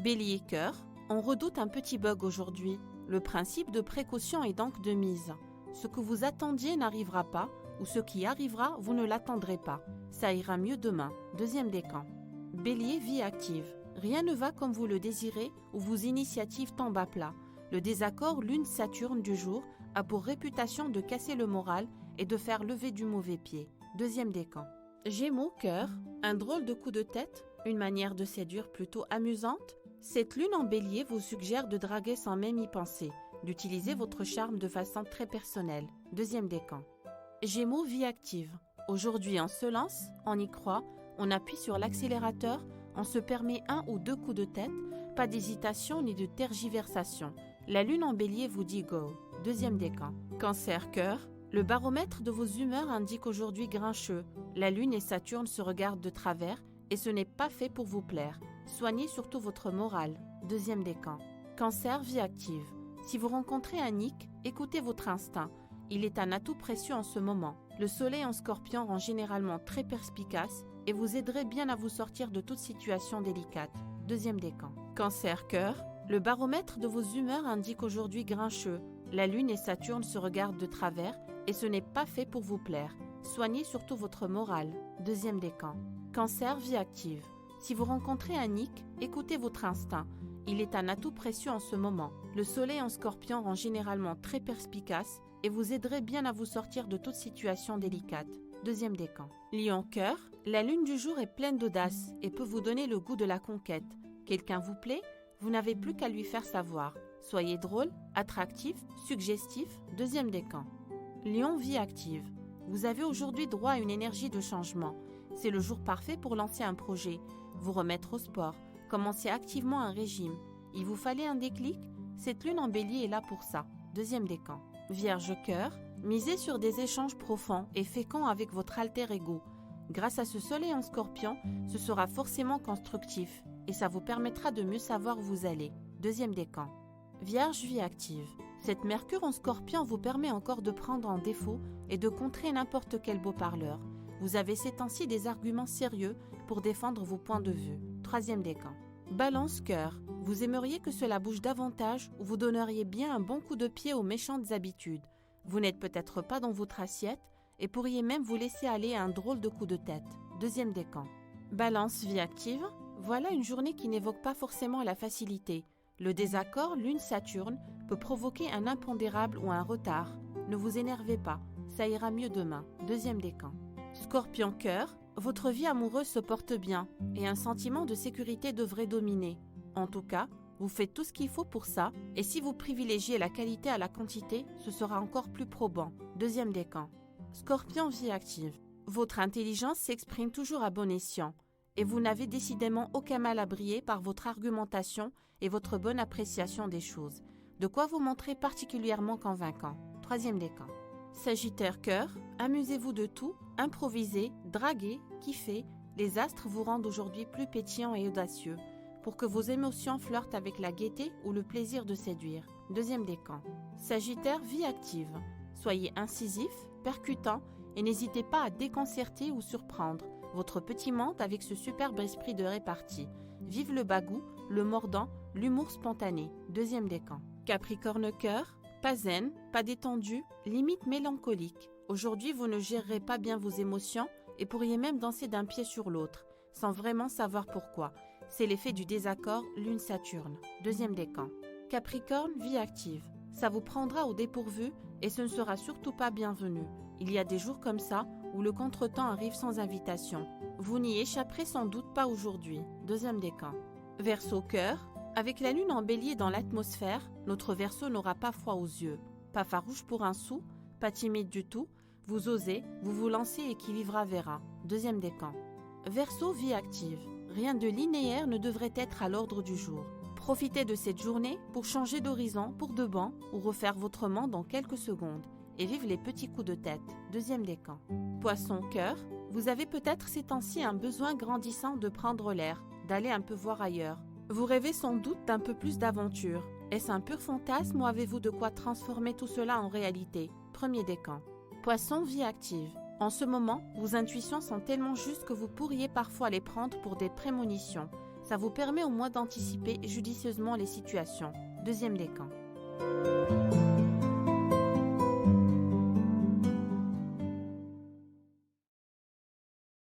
Bélier cœur, on redoute un petit bug aujourd'hui. Le principe de précaution est donc de mise. Ce que vous attendiez n'arrivera pas, ou ce qui arrivera, vous ne l'attendrez pas. Ça ira mieux demain. Deuxième décan. Bélier vie active. Rien ne va comme vous le désirez ou vos initiatives tombent à plat. Le désaccord Lune-Saturne du jour a pour réputation de casser le moral et de faire lever du mauvais pied. Deuxième décan. Gémeaux cœur, un drôle de coup de tête, une manière de séduire plutôt amusante. Cette lune en bélier vous suggère de draguer sans même y penser, d'utiliser votre charme de façon très personnelle. Deuxième décan. Gémeaux vie active. Aujourd'hui on se lance, on y croit, on appuie sur l'accélérateur, on se permet 1 ou 2 coups de tête, pas d'hésitation ni de tergiversation. La lune en bélier vous dit go. Deuxième décan. Cancer cœur, le baromètre de vos humeurs indique aujourd'hui grincheux. La lune et Saturne se regardent de travers et ce n'est pas fait pour vous plaire. Soignez surtout votre morale. Deuxième décan. Cancer vie active. Si vous rencontrez un hic, écoutez votre instinct. Il est un atout précieux en ce moment. Le soleil en scorpion rend généralement très perspicace et vous aiderait bien à vous sortir de toute situation délicate. Deuxième décan. Cancer cœur, le baromètre de vos humeurs indique aujourd'hui grincheux. La lune et Saturne se regardent de travers et ce n'est pas fait pour vous plaire. Soignez surtout votre morale. Deuxième décan. Cancer vie active. Si vous rencontrez un hic, écoutez votre instinct. Il est un atout précieux en ce moment. Le soleil en scorpion rend généralement très perspicace et vous aiderait bien à vous sortir de toute situation délicate. Deuxième décan. Lion cœur, la lune du jour est pleine d'audace et peut vous donner le goût de la conquête. Quelqu'un vous plaît, vous n'avez plus qu'à lui faire savoir. Soyez drôle, attractif, suggestif. Deuxième décan. Lion vie active. Vous avez aujourd'hui droit à une énergie de changement. C'est le jour parfait pour lancer un projet, vous remettre au sport, commencer activement un régime. Il vous fallait un déclic? Cette lune en bélier est là pour ça. Deuxième décan. Vierge cœur, misez sur des échanges profonds et féconds avec votre alter ego. Grâce à ce soleil en scorpion, ce sera forcément constructif et ça vous permettra de mieux savoir où vous allez. Deuxième décan. Vierge vie active. Cette Mercure en scorpion vous permet encore de prendre en défaut et de contrer n'importe quel beau parleur. Vous avez ces temps-ci des arguments sérieux pour défendre vos points de vue. Troisième décan. Balance cœur. Vous aimeriez que cela bouge davantage ou vous donneriez bien un bon coup de pied aux méchantes habitudes. Vous n'êtes peut-être pas dans votre assiette et pourriez même vous laisser aller à un drôle de coup de tête. Deuxième décan. Balance vie active. Voilà une journée qui n'évoque pas forcément la facilité. Le désaccord Lune-Saturne peut provoquer un impondérable ou un retard. Ne vous énervez pas, ça ira mieux demain. Deuxième décan. Scorpion cœur, votre vie amoureuse se porte bien et un sentiment de sécurité devrait dominer. En tout cas, vous faites tout ce qu'il faut pour ça et si vous privilégiez la qualité à la quantité, ce sera encore plus probant. Deuxième décan. Scorpion vie active. Votre intelligence s'exprime toujours à bon escient et vous n'avez décidément aucun mal à briller par votre argumentation et votre bonne appréciation des choses. De quoi vous montrer particulièrement convaincant. Troisième décan. Sagittaire cœur, amusez-vous de tout, improvisez, draguez, kiffez. Les astres vous rendent aujourd'hui plus pétillants et audacieux pour que vos émotions flirtent avec la gaieté ou le plaisir de séduire. Deuxième décan. Sagittaire vie active. Soyez incisif, percutant et n'hésitez pas à déconcerter ou surprendre votre petit monde avec ce superbe esprit de répartie. Vive le bagou, le mordant, l'humour spontané. Deuxième décan. Capricorne cœur, pas zen, pas détendu, limite mélancolique. Aujourd'hui, vous ne gérerez pas bien vos émotions et pourriez même danser d'un pied sur l'autre, sans vraiment savoir pourquoi. C'est l'effet du désaccord Lune-Saturne. Deuxième décan. Capricorne, vie active. Ça vous prendra au dépourvu et ce ne sera surtout pas bienvenu. Il y a des jours comme ça où le contretemps arrive sans invitation. Vous n'y échapperez sans doute pas aujourd'hui. Deuxième décan. Verseau cœur. Avec la lune en bélier dans l'atmosphère, notre Verseau n'aura pas froid aux yeux. Pas farouche pour un sou, pas timide du tout. Vous osez, vous vous lancez et qui vivra verra. Deuxième décan. Verseau vie active. Rien de linéaire ne devrait être à l'ordre du jour. Profitez de cette journée pour changer d'horizon pour de bon ou refaire votre monde en quelques secondes. Et vive les petits coups de tête. Deuxième décan. Poisson cœur. Vous avez peut-être ces temps-ci un besoin grandissant de prendre l'air, d'aller un peu voir ailleurs. Vous rêvez sans doute d'un peu plus d'aventure. Est-ce un pur fantasme ou avez-vous de quoi transformer tout cela en réalité? Premier décan. Poisson vie active. En ce moment, vos intuitions sont tellement justes que vous pourriez parfois les prendre pour des prémonitions. Ça vous permet au moins d'anticiper judicieusement les situations. Deuxième décan.